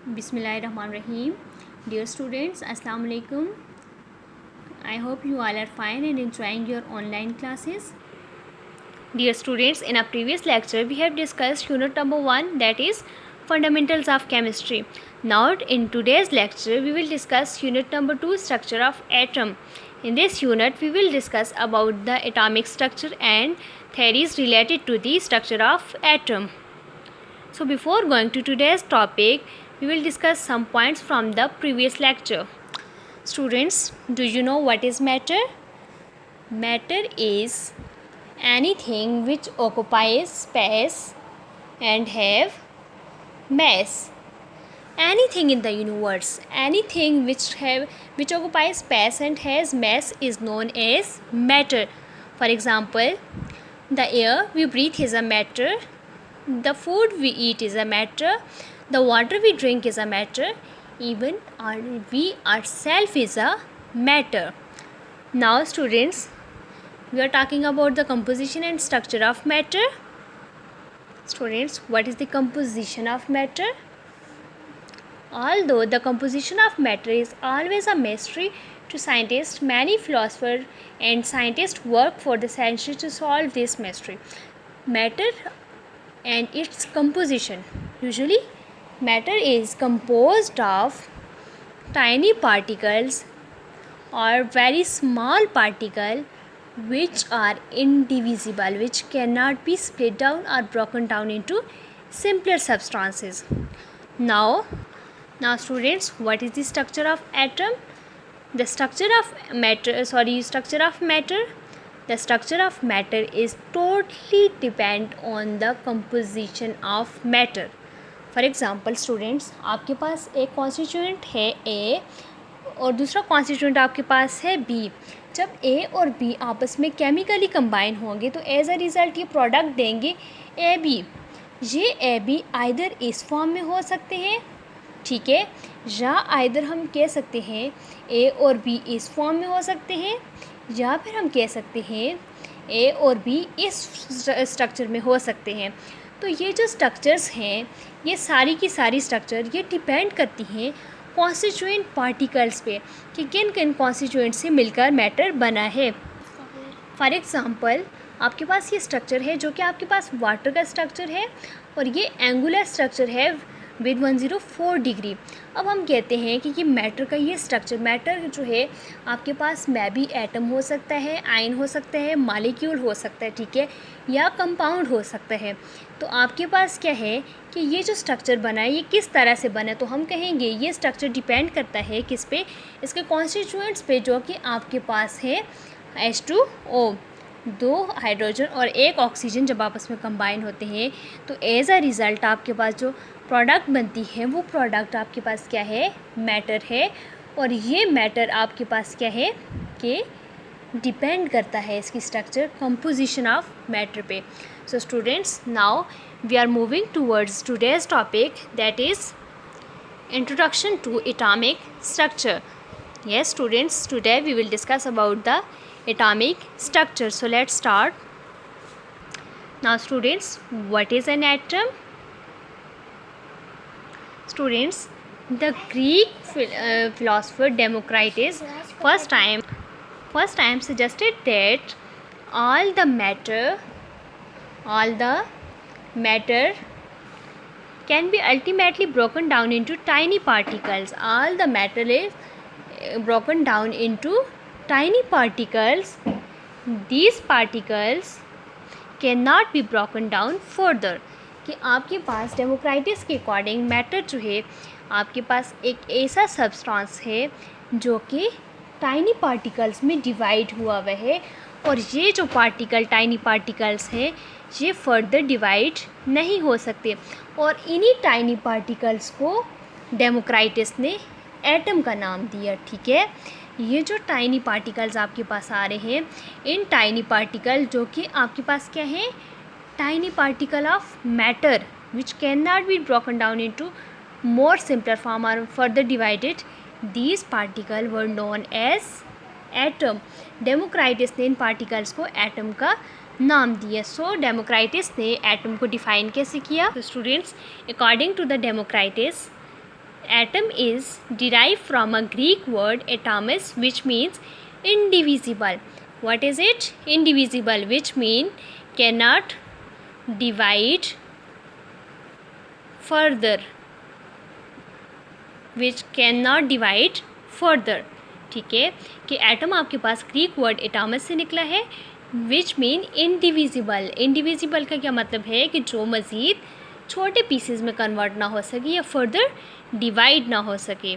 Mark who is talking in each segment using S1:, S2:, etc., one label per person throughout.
S1: Bismillahirrahmanirrahim. Dear students, Assalamu alaikum. I hope you all are fine and enjoying your online classes. Dear students, in a previous lecture we have discussed unit number 1, that is fundamentals of chemistry. Now in today's lecture we will discuss unit number 2, structure of atom. In this unit we will discuss about the atomic structure and theories related to the structure of atom. So before going to today's topic, we will discuss some points from the previous lecture. Students, do you know what is matter? Matter is anything which occupies space and have mass. Anything in the universe, anything which occupies space and has mass is known as matter. For example, the air we breathe is a matter. The food we eat is a matter. The water we drink is a matter. Even we ourselves is a matter. Now students, we are talking about the composition and structure of matter. Students, what is the composition of matter? Although the composition of matter is always a mystery to scientists, many philosophers and scientists work for the centuries to solve this mystery. Matter and its composition. Usually matter is composed of tiny particles or very small particles which are indivisible, which cannot be split down or broken down into simpler substances. Now students, what is the structure of atom? The structure of matter the structure of matter is totally depend on the composition of matter. For example students, आपके पास एक constituent है A और दूसरा constituent आपके पास है B. जब A और B आपस में केमिकली कंबाइन होंगे तो एज अ रिज़ल्ट ये प्रोडक्ट देंगे AB. ये AB आइदर इस फॉर्म में हो सकते हैं, ठीक है, या आइदर हम कह सकते हैं A और B इस फॉर्म में हो सकते हैं, या फिर हम कह सकते हैं A और B इस स्ट्रक्चर में हो सकते हैं. तो ये जो स्ट्रक्चर्स हैं, ये सारी की सारी स्ट्रक्चर ये डिपेंड करती हैं कॉन्स्टिट्यूएंट पार्टिकल्स पे कि किन किन कॉन्स्टिट्यूएंट से मिलकर मैटर बना है. फॉर एग्ज़ाम्पल, आपके पास ये स्ट्रक्चर है जो कि आपके पास वाटर का स्ट्रक्चर है और ये एंगुलर स्ट्रक्चर है विद 104 डिग्री. अब हम कहते हैं कि मैटर का ये स्ट्रक्चर, मैटर जो है आपके पास मे बी एटम हो सकता है, आयन हो सकता है, मालिक्यूल हो सकता है, ठीक है, या कंपाउंड हो सकता है. तो आपके पास क्या है कि ये जो स्ट्रक्चर बना है ये किस तरह से बना है, तो हम कहेंगे ये स्ट्रक्चर डिपेंड करता है किस पे, इसके कॉन्स्टिट्यूएंट्स पे, जो कि आपके पास है H2O, 2 हाइड्रोजन और 1 ऑक्सीजन जब आपस में कंबाइन होते हैं तो एज अ रिज़ल्ट आपके पास जो प्रोडक्ट बनती है वो प्रोडक्ट आपके पास क्या है, मैटर है. और ये मैटर आपके पास क्या है कि डिपेंड करता है इसकी स्ट्रक्चर, कंपोजिशन ऑफ मैटर पे. So students, now we are moving towards today's topic, that is introduction to atomic structure. Yes students, today we will discuss about the atomic structure. So let's start. Now students, what is an atom? Students, the Greek philosopher Democritus first time suggested that all the matter can be ultimately broken down into tiny particles. All the matter is broken down into tiny particles. These particles cannot be broken down further. कि आपके पास डेमोक्राइटिस के according matter जो है आपके पास एक ऐसा substance है जो कि टाइनी पार्टिकल्स में डिवाइड हुआ हुआ है, और ये जो टाइनी पार्टिकल्स हैं ये फर्दर डिवाइड नहीं हो सकते. और इन्हीं टाइनी पार्टिकल्स को डेमोक्राइटिस ने एटम का नाम दिया, ठीक है. ये जो टाइनी पार्टिकल्स आपके पास आ रहे हैं, इन टाइनी पार्टिकल जो कि आपके पास क्या है, tiny particle of matter which can not be broken down into more simpler form और further divided, these particle were known as atom. Democritus ने इन पार्टिकल्स को एटम का नाम दिया. सो डेमोक्राइटिस ने एटम को डिफाइन कैसे किया? तो students, according to the Democritus, atom is derived from a Greek word atomus, which means indivisible. What is it? Indivisible, which mean cannot divide further, which cannot divide further. ठीक है, कि atom आपके पास Greek word एटॉमस से निकला है, which mean indivisible. Indivisible का क्या मतलब है कि जो मज़ीद छोटे पीसेस में कन्वर्ट ना हो सके या फर्दर डिवाइड ना हो सके.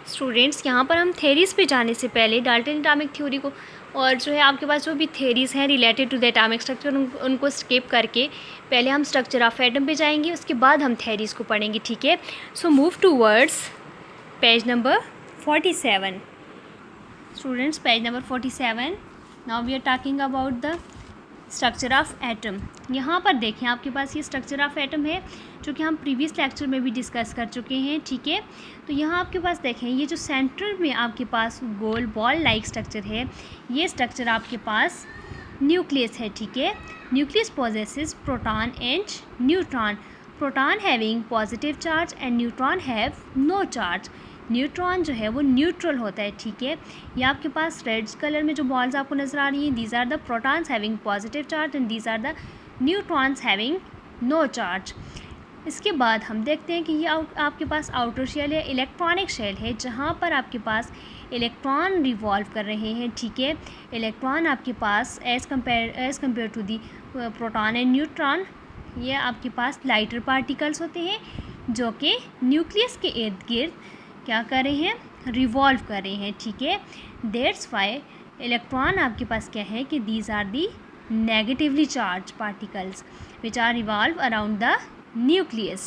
S1: स्टूडेंट्स, यहाँ पर हम थेरीज़ पे जाने से पहले डाल्टन एटॉमिक थ्योरी को और जो है आपके पास जो भी थेरीज़ हैं related to the atomic structure उनको स्किप करके पहले हम स्ट्रक्चर ऑफ एटम पे जाएंगे, उसके बाद हम थेरीज़ को पढ़ेंगे. ठीक है, so move towards page number 47. Students, page number 47. Now we are talking about the structure of atom. यहाँ पर देखें आपके पास ये स्ट्रक्चर ऑफ एटम है जो कि हम प्रीवियस लेक्चर में भी डिस्कस कर चुके हैं. ठीक है, तो यहाँ आपके पास देखें ये जो सेंटर में आपके पास गोल बॉल लाइक स्ट्रक्चर है, ये स्ट्रक्चर आपके पास न्यूक्लियस है. ठीक है, nucleus possesses proton and neutron. Proton having positive charge and neutron have no charge. Neutron जो है वो न्यूट्रल होता है. ठीक है, ये आपके पास रेड कलर में जो बॉल्स आपको नज़र आ रही हैं, these are the protons having positive charge and these are the neutrons having no charge. इसके बाद हम देखते हैं कि ये आपके पास आउटर शेल या इलेक्ट्रॉनिक शेल है, जहाँ पर आपके पास इलेक्ट्रॉन रिवॉल्व कर रहे हैं. ठीक है, इलेक्ट्रॉन आपके पास as compare to the proton and neutron, ये आपके पास लाइटर पार्टिकल्स होते हैं जो कि न्यूक्लियस के इर्द गिर्द क्या कर रहे हैं, रिवॉल्व कर रहे हैं. ठीक है, दैट्स वाई इलेक्ट्रॉन आपके पास क्या है कि these are the negatively charged particles which are revolve around the nucleus.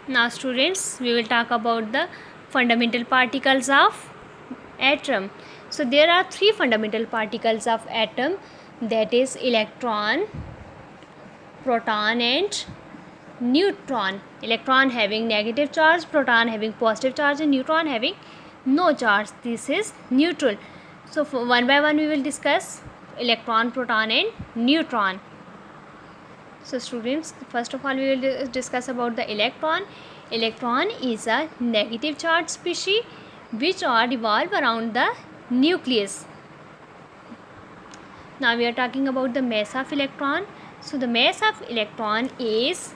S1: Now students, we will talk about the fundamental particles of atom. So there are three fundamental particles of atom, that is electron, proton and neutron. Electron having negative charge, proton having positive charge and neutron having no charge. This is neutral. So one by one we will discuss electron, proton and neutron. So students, first of all we will discuss about the electron. Electron is a negative charge species which are revolve around the nucleus. Now we are talking about the mass of electron. So the mass of electron is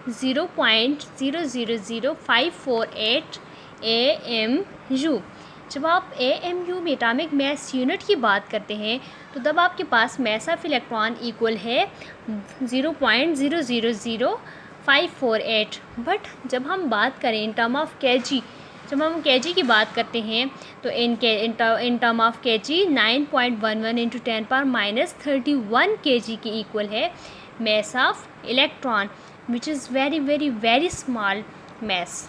S1: 0.000548 AMU. जब आप AMU में atomic mass unit की बात करते हैं तो तब आपके पास मैस ऑफ इलेक्ट्रॉन इक्वल है 0.000548. बट जब हम बात करें इन टर्म ऑफ केजी, जब हम केजी की बात करते हैं तो in term of KG 9.11 into 10⁻³ KG की इक्वल है mass of electron, which is very small mass.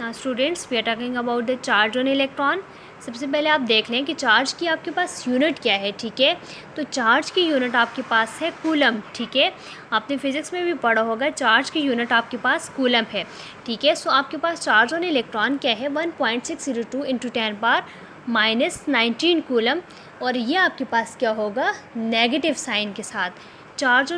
S1: Now students, we are talking about the charge on electron. सबसे पहले आप देख लें कि चार्ज की आपके पास यूनिट क्या है. ठीक है, तो चार्ज की यूनिट आपके पास है कूलम. ठीक है, आपने फिजिक्स में भी पढ़ा होगा, चार्ज की यूनिट आपके पास कूलम है. ठीक है, सो आपके पास चार्ज ऑन इलेक्ट्रॉन क्या है 1.602 इंटू 10⁻⁻19 कूलम, और ये आपके पास क्या होगा नेगेटिव साइन के साथ. चार्ज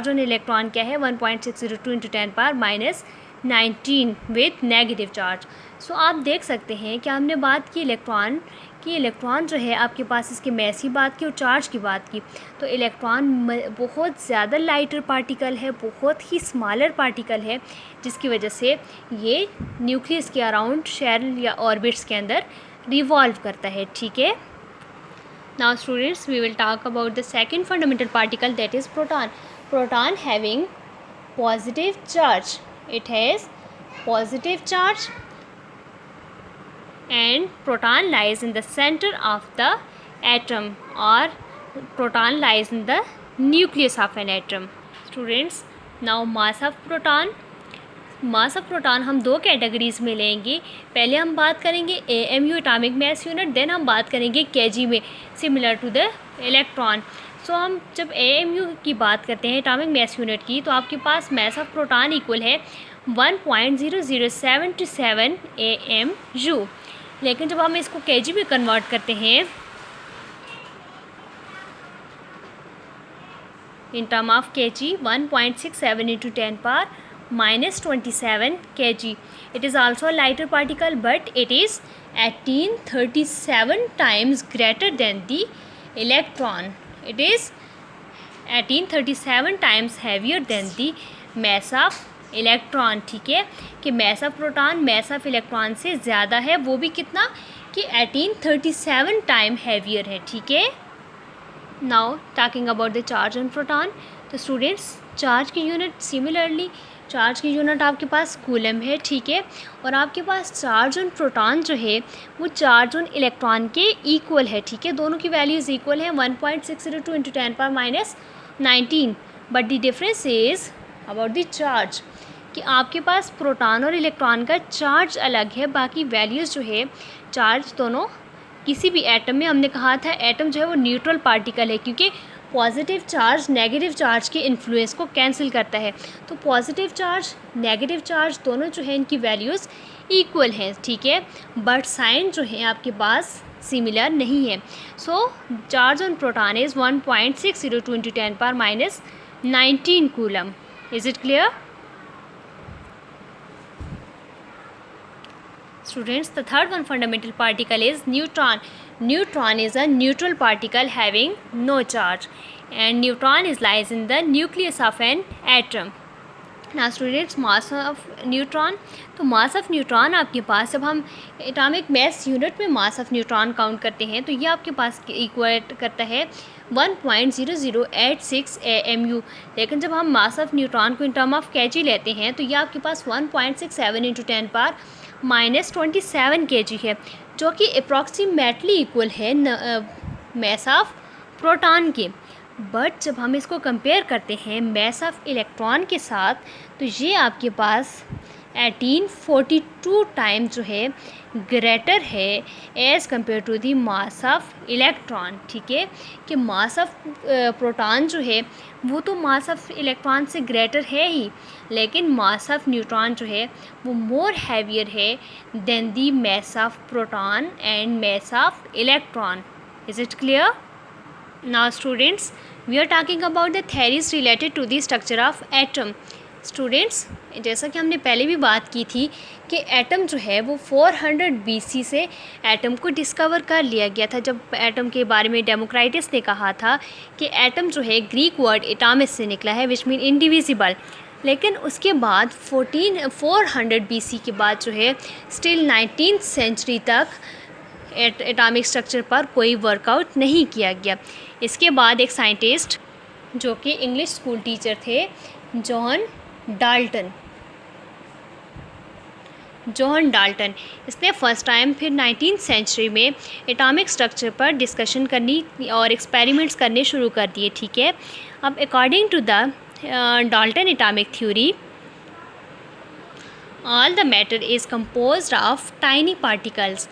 S1: ऑन इलेक्ट्रॉन क्या है 1.602 इंटू 10⁻⁻19 विथ नेगेटिव चार्ज. सो आप देख सकते हैं कि हमने बात की इलेक्ट्रॉन जो है आपके पास इसके मैस की बात की और चार्ज की बात की. तो इलेक्ट्रॉन बहुत ज़्यादा लाइटर पार्टिकल है, बहुत ही स्मॉलर पार्टिकल है, जिसकी वजह से ये न्यूक्लियस के अराउंड शेल या ऑर्बिट्स के अंदर रिवॉल्व करता है. ठीक है, now students, we will talk about the second fundamental particle, that is proton. Proton having positive charge, it has positive charge and proton lies in the center of the atom, or proton lies in the nucleus of an atom. Students, now mass of proton. Mass of proton हम दो categories में लेंगे. पहले हम बात करेंगे AMU atomic mass unit, then हम बात करेंगे केजी में, similar to the electron. So हम जब AMU की बात करते हैं एटॉमिक मैस यूनिट की, तो आपके पास मैस ऑफ प्रोटॉन इक्वल है 1.0077 AMU. लेकिन जब हम इसको केजी में कन्वर्ट करते हैं इन term of KG 1.67 into 10⁻⁻⁻ -27 kg. It is also a lighter particle, but it is 1837 times greater than the electron. It is 1837 times heavier than the mass of electron. ठीक है, कि mass of proton mass of electron से ज़्यादा है, वो भी कितना कि 1837 टाइम हैवियर है. ठीक है. Now talking about the charge on proton. तो स्टूडेंट्स, चार्ज की यूनिट सिमिलरली, चार्ज की यूनिट आपके पास कूलम है. ठीक है, और आपके पास चार्ज ऑन प्रोटॉन जो है वो चार्ज ऑन इलेक्ट्रॉन के इक्वल है. ठीक है, दोनों की वैल्यूज़ इक्वल है, 1.602 × 10⁻⁻19. But the difference is about the charge, कि आपके पास प्रोटॉन और इलेक्ट्रॉन का चार्ज अलग है. बाकी वैल्यूज़ जो है चार्ज दोनों, किसी भी एटम में हमने कहा था एटम जो है वो न्यूट्रल पार्टिकल है, क्योंकि पॉजिटिव चार्ज नेगेटिव चार्ज के इन्फ्लुएंस को कैंसिल करता है. तो पॉजिटिव चार्ज नेगेटिव चार्ज दोनों जो है इनकी वैल्यूज़ इक्वल हैं. ठीक है, बट साइन जो है आपके पास सिमिलर नहीं है. So charge on proton is 1.602 × 10⁻⁻19 coulomb. Is it clear? Students, the third one fundamental particle is neutron. Neutron is a neutral particle having no charge, and neutron lies in the nucleus of an atom. Now students, mass of neutron. तो mass of neutron आपके पास, जब हम atomic mass unit में mass of neutron count करते हैं तो ये आपके पास equate करता है 1.0086 AMU. लेकिन जब हम mass of neutron को in term of kg लेते हैं तो ये आपके पास 1.67 × 10⁻⁻27 kg है, जो कि अप्रॉक्सीमेटली इक्वल है mass of प्रोटॉन के. बट जब हम इसको कंपेयर करते हैं mass of इलेक्ट्रॉन के साथ तो ये आपके पास 1842 टाइम जो है ग्रेटर है as compare to the mass of electron. ठीक है, कि मास ऑफ प्रोटॉन जो है वो तो मास ऑफ इलेक्ट्रॉन से ग्रेटर है ही, लेकिन मास ऑफ न्यूट्रॉन जो है वो मोर हैवियर है than the mass of proton and mass of electron. Is it clear? Now students, we are talking about the theories related to the structure of atom. Students, जैसा कि हमने पहले भी बात की थी कि एटम जो है वो 400 BC से एटम को डिस्कवर कर लिया गया था. जब एटम के बारे में डेमोक्राइटिस ने कहा था कि एटम जो है ग्रीक वर्ड एटामिस से निकला है, विच मीन इंडिविजिबल. लेकिन उसके बाद 400 BC के बाद जो है स्टिल 19th सेंचुरी तक एटॉमिक स्ट्रक्चर पर कोई वर्कआउट नहीं किया गया. इसके बाद एक साइंटिस्ट जो कि इंग्लिश स्कूल टीचर थे, जॉन डाल्टन, इसने फर्स्ट टाइम फिर 19th सेंचुरी में एटॉमिक स्ट्रक्चर पर डिस्कशन करनी और एक्सपेरिमेंट्स करने शुरू कर दिए. ठीक है, अब according to the Dalton atomic theory, all the matter is composed of tiny particles.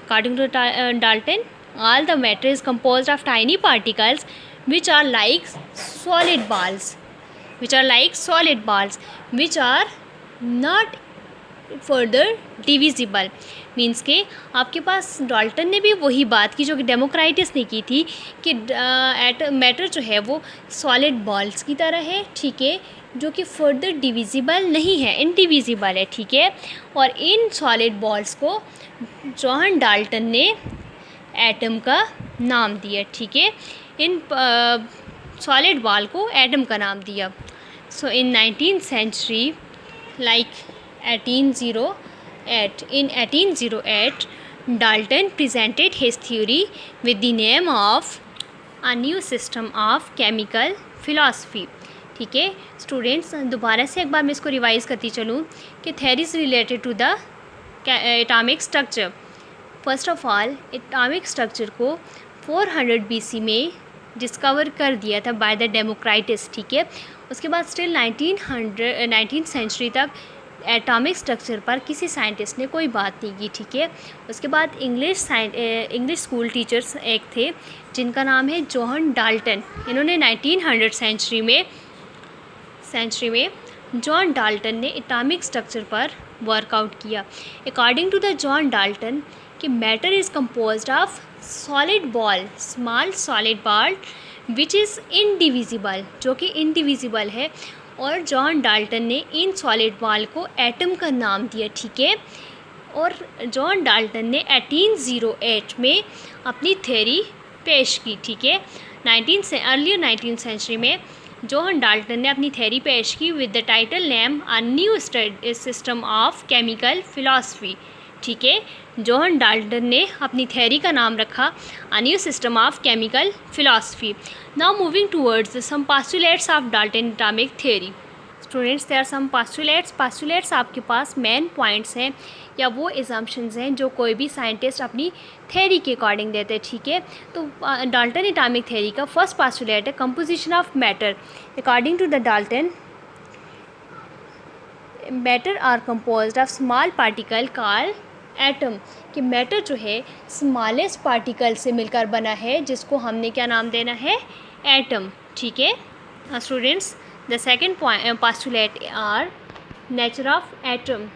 S1: According to Dalton, all the matter is composed of tiny particles which are like solid balls, which are not further divisible. Means के आपके पास Dalton ने भी वही बात की जो कि डेमोक्राइटिस ने की थी कि मैटर जो है वो सॉलिड बॉल्स की तरह है. ठीक है, जो कि फर्दर डिविजिबल नहीं है, इनडिविजिबल है. ठीक है, और इन सॉलिड बॉल्स को जॉन डाल्टन ने एटम का नाम दिया. ठीक है, इन सॉलिड बॉल को एटम का नाम दिया. So in 19th century, like 1808, Dalton presented his theory with the name of a new system of chemical philosophy. ठीक है स्टूडेंट्स, दोबारा से एक बार मैं इसको रिवाइज़ करती चलूँ कि theories related to the atomic structure. First of all, atomic structure को 400 BC में डिस्कवर कर दिया था बाय द डेमोक्राइटिस. ठीक है, उसके बाद स्टिल 19th सेंचुरी तक एटॉमिक स्ट्रक्चर पर किसी साइंटिस्ट ने कोई बात नहीं की. ठीक है, उसके बाद इंग्लिश स्कूल टीचर्स एक थे जिनका नाम है जॉन डाल्टन. इन्होंने 1900 सेंचुरी में जॉन डाल्टन ने एटॉमिक स्ट्रक्चर पर वर्कआउट किया. According to the John Dalton कि matter is composed of solid ball, small solid ball which is indivisible, जो कि इनडिविजिबल है, और जॉन डाल्टन ने इन सॉलिड बॉल को एटम का नाम दिया, ठीक है। और जॉन डाल्टन ने 1808 में अपनी थ्योरी पेश की, ठीक है। अर्लियर 19th सेंचुरी में जॉन डाल्टन ने अपनी थ्योरी पेश की with the title name a new system of chemical philosophy, ठीक है। जॉन डाल्टन ने अपनी थ्योरी का नाम रखा a new system of chemical philosophy. Now moving towards some postulates of Dalton atomic theory. Students, there are some postulates आपके पास main points हैं या वो एजम्पशंस हैं जो कोई भी साइंटिस्ट अपनी थ्योरी के अकॉर्डिंग देते हैं, ठीक है। तो डाल्टन एटॉमिक थ्योरी का फर्स्ट पोस्टुलेट है composition of matter. According to the Dalton, matter are composed of small particle called atom, कि मैटर जो है स्मॉलेस्ट पार्टिकल से मिलकर बना है, जिसको हमने क्या नाम देना है, एटम, ठीक है। Students, the second postulate are nature of atom.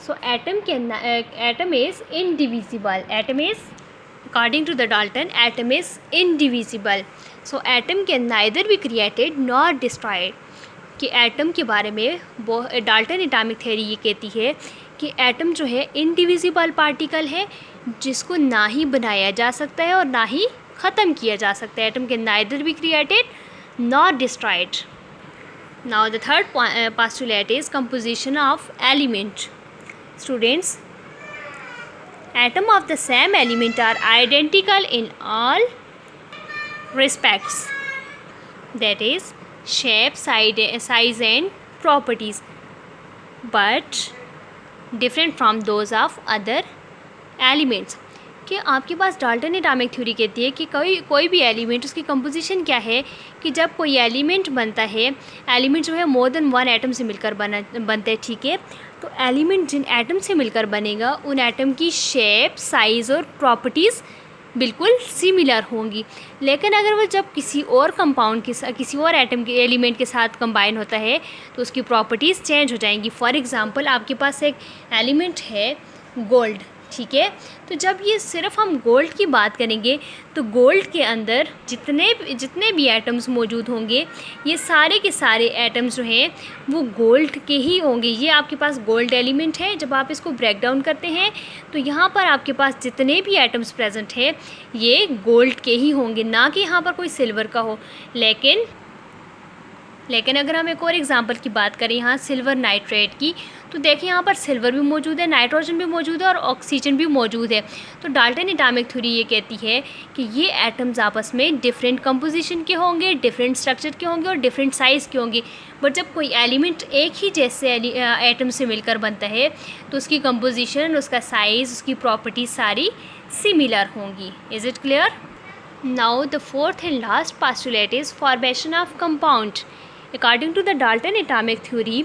S1: So atom is indivisible, atom is according to the Dalton atom is indivisible. So atom can neither be created nor destroyed, कि एटम के बारे में वो Dalton atomic theory ये कहती है कि atom जो है इनडिविजिबल पार्टिकल है, जिसको ना ही बनाया जा सकता है और ना ही ख़त्म किया जा सकता है। Atom can neither be created nor destroyed. Now the third postulate is composition of element. Students, atom of the same element are identical in all respects, that is shape, size and properties, but different from those of other elements। कि आपके पास Dalton atomic theory कहती है कि कोई भी element, उसकी composition क्या है, कि जब कोई एलिमेंट बनता है, एलिमेंट जो है मोर देन वन एटम से मिलकर बनता है, ठीक है। तो एलिमेंट जिन एटम से मिलकर बनेगा, उन एटम की शेप, साइज़ और प्रॉपर्टीज़ बिल्कुल सिमिलर होंगी। लेकिन अगर वो जब किसी और कंपाउंड के किसी और एटम के एलिमेंट के साथ कंबाइन होता है, तो उसकी प्रॉपर्टीज़ चेंज हो जाएंगी। फॉर एग्ज़ाम्पल, आपके पास एक एलिमेंट है गोल्ड, ठीक है। तो जब ये सिर्फ हम गोल्ड की बात करेंगे, तो गोल्ड के अंदर जितने भी एटम्स मौजूद होंगे, ये सारे के सारे एटम्स जो हैं वो गोल्ड के ही होंगे। ये आपके पास गोल्ड एलिमेंट है। जब आप इसको ब्रेक डाउन करते हैं, तो यहाँ पर आपके पास जितने भी एटम्स प्रेजेंट हैं, ये गोल्ड के ही होंगे, ना कि यहाँ पर कोई सिल्वर का हो। लेकिन अगर हम एक और एग्जांपल की बात करें यहाँ सिल्वर नाइट्रेट की, तो देखिए यहाँ पर सिल्वर भी मौजूद है, नाइट्रोजन भी मौजूद है और ऑक्सीजन भी मौजूद है। तो डाल्टन एटॉमिक थ्योरी ये कहती है कि ये एटम्स आपस में डिफरेंट कंपोजिशन के होंगे, डिफरेंट स्ट्रक्चर के होंगे और डिफरेंट साइज़ के होंगे। बट जब कोई एलिमेंट एक ही जैसे एटम से मिलकर बनता है, तो उसकी कंपोजिशन, उसका साइज़, उसकी प्रॉपर्टीज सारी सिमिलर होंगी। Is it clear? Now the fourth and last postulate is formation of compound. According to the Dalton atomic theory,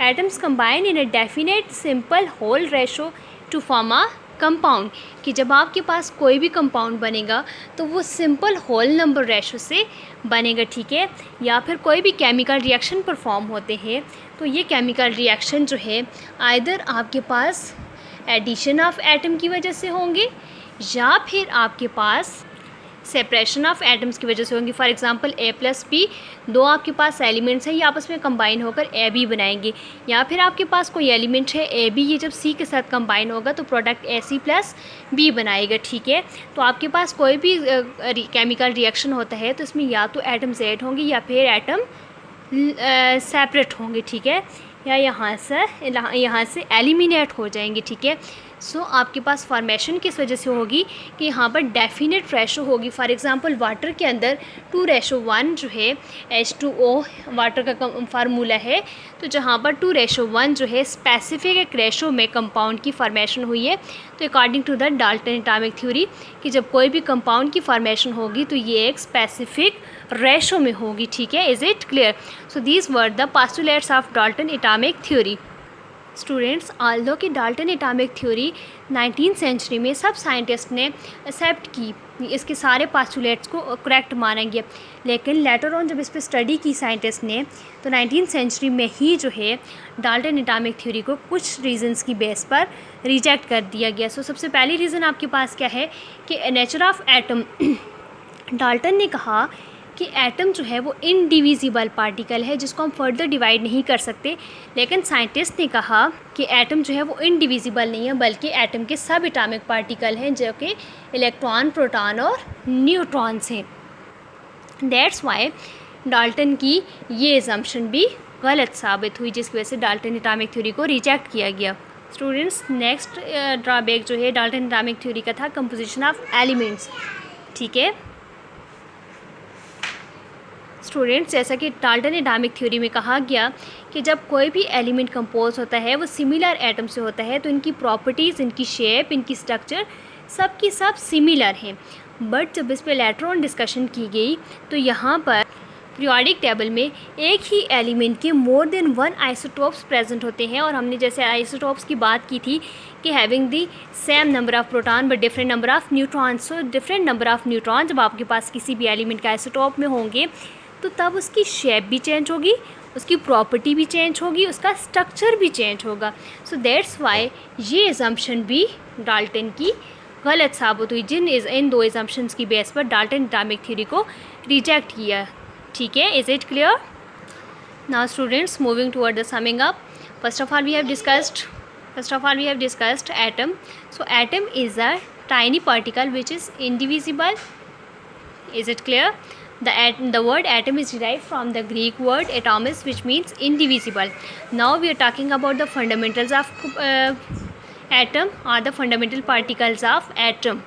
S1: atoms combine in a definite simple whole ratio to form a compound, कि जब आपके पास कोई भी compound बनेगा तो वो simple whole number ratio से बनेगा, ठीक है। या फिर कोई भी केमिकल रिएक्शन परफॉर्म होते हैं, तो ये केमिकल रिएक्शन जो है आइदर आपके पास एडिशन ऑफ एटम की वजह से होंगे या फिर आपके पास सेपरेशन ऑफ एटम्स की वजह से होंगी। फॉर एग्जांपल A+B, दो आपके पास एलिमेंट्स हैं, ये आपस में कंबाइन होकर AB बनाएंगे। या फिर आपके पास कोई एलिमेंट है AB, ये जब C के साथ कंबाइन होगा तो प्रोडक्ट AC+B बनाएगा, ठीक है। तो आपके पास कोई भी केमिकल रिएक्शन होता है, तो इसमें या तो एटम्स ऐड होंगे या फिर एटम सेपरेट होंगे, ठीक है, या यहाँ से एलिमिनेट हो जाएंगे, ठीक है। सो आपके पास फॉर्मेशन किस वजह से होगी कि यहाँ पर डेफिनेट रेशो होगी। फॉर एग्जांपल वाटर के अंदर 2:1 जो है H2O वाटर का फार्मूला है, तो जहाँ पर 2:1 जो है स्पेसिफिक एक रेशो में कंपाउंड की फॉर्मेशन हुई है। तो according to the Dalton atomic theory कि जब कोई भी कंपाउंड की फॉर्मेशन होगी तो ये एक स्पेसिफिक रेशो में होगी, ठीक है। Is it clear? So these were the postulates of Dalton atomic theory. Students, although कि Dalton atomic theory 19th century में सब साइंटिस्ट ने एक्सेप्ट की, इसके सारे पोस्टुलेट्स को करेक्ट मानेंगे। लेकिन लेटर ऑन जब इस पर स्टडी की साइंटिस्ट ने, तो 19th सेंचुरी में ही जो है डाल्टन एटॉमिक थ्योरी को कुछ रीजंस की बेस पर रिजेक्ट कर दिया गया। सो सबसे पहली रीज़न आपके पास क्या है कि नेचर ऑफ एटम। डाल्टन ने कहा कि एटम जो है वो इनडिविजिबल पार्टिकल है जिसको हम फर्दर डिवाइड नहीं कर सकते, लेकिन साइंटिस्ट ने कहा कि एटम जो है वो इनडिविजिबल नहीं है बल्कि एटम के सब एटॉमिक पार्टिकल हैं जो कि इलेक्ट्रॉन, प्रोटॉन और न्यूट्रॉन्स हैं। दैट्स वाई डाल्टन की ये असम्पशन भी गलत साबित हुई, जिसकी वजह से डाल्टन एटॉमिक थ्योरी को रिजेक्ट किया गया। स्टूडेंट्स, नेक्स्ट ड्रॉबैक जो है डाल्टन एटॉमिक थ्योरी का था कंपोजिशन ऑफ एलिमेंट्स। ठीक है स्टूडेंट्स, जैसा कि डाल्टन एटॉमिक थ्योरी में कहा गया कि जब कोई भी एलिमेंट कंपोज होता है वो सिमिलर एटम से होता है, तो इनकी प्रॉपर्टीज़, इनकी शेप, इनकी स्ट्रक्चर सब की सब सिमिलर हैं। बट जब इस पर लेटर ऑन डिस्कशन की गई तो यहाँ पर पीरियोडिक टेबल में एक ही एलिमेंट के more than one isotopes present होते हैं, और हमने जैसे आइसोटोप्स की बात की थी कि having the same number of proton but different number of neutron. So different number of neutron जब आपके पास किसी भी एलिमेंट के आइसोटोप में होंगे तो तब उसकी शेप भी चेंज होगी, उसकी प्रॉपर्टी भी चेंज होगी, उसका स्ट्रक्चर भी चेंज होगा। सो दैट्स वाई ये असम्पशन भी डाल्टन की गलत साबित हुई, इन दो असम्पशंस की बेस पर डाल्टन एटॉमिक थ्योरी को रिजेक्ट किया। ठीक है, is it clear? Now students, moving toward the summing up, first of all we have discussed atom. So atom is a tiny particle which is indivisible. Is it clear? The word atom is derived from the Greek word atomis, which means indivisible. Now we are talking about the fundamentals of atom, or the fundamental particles of atom.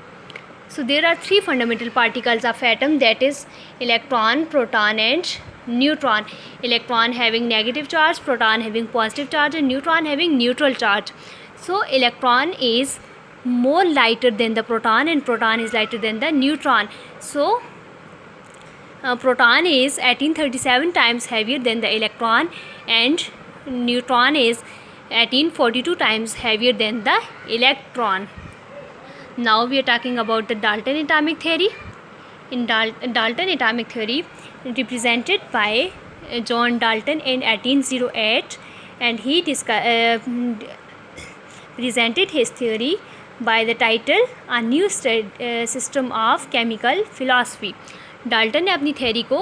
S1: So there are three fundamental particles of atom, that is electron, proton and neutron. Electron having negative charge, proton having positive charge and neutron having neutral charge. So electron is more lighter than the proton and proton is lighter than the neutron. So proton is 1837 times heavier than the electron and neutron is 1842 times heavier than the electron. Now we are talking about the Dalton atomic theory. In Dalton atomic theory, represented by John Dalton in 1808, and he presented his theory by the title A New System of Chemical Philosophy. Dalton ने अपनी theory को,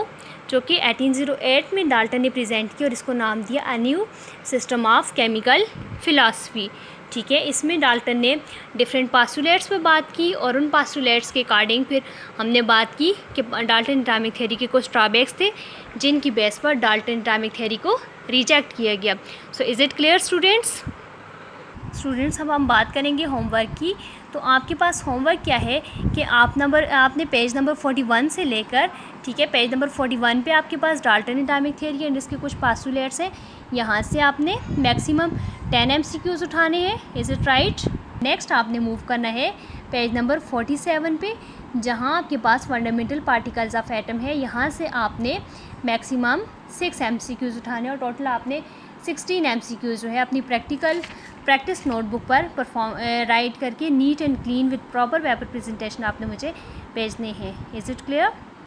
S1: जो कि 1808 में Dalton ने present की, और इसको नाम दिया अ new system of chemical philosophy. ठीक है, इसमें डाल्टन ने डिफरेंट पास्टुलेट्स पे बात की, और उन पास्टुलेट्स के अकॉर्डिंग फिर हमने बात की कि डाल्टन एटॉमिक थ्योरी के कुछ ड्रॉबैक्स थे जिनकी बेस पर डाल्टन एटॉमिक थ्योरी को रिजेक्ट किया गया. So is it clear students? अब हम बात करेंगे होमवर्क की. तो आपके पास होमवर्क क्या है कि आपने पेज नंबर 41 से लेकर, ठीक है, पेज नंबर 41 पे आपके पास डाल्टन एटॉमिक थ्योरी एंड इसके कुछ पास्टुलेट्स हैं. यहाँ से आपने मैक्सिमम 10 MCQs उठाने हैं. Is it right? नेक्स्ट आपने मूव करना है पेज नंबर 47 पे, जहाँ आपके पास फंडामेंटल पार्टिकल्स ऑफ एटम है. यहाँ से आपने मैक्सिमम 6 MCQs उठाने, और टोटल आपने 16 MCQs जो है अपनी प्रैक्टिस नोटबुक पर राइट करके neat and clean with proper paper presentation आपने मुझे भेजने हैं. Is it clear?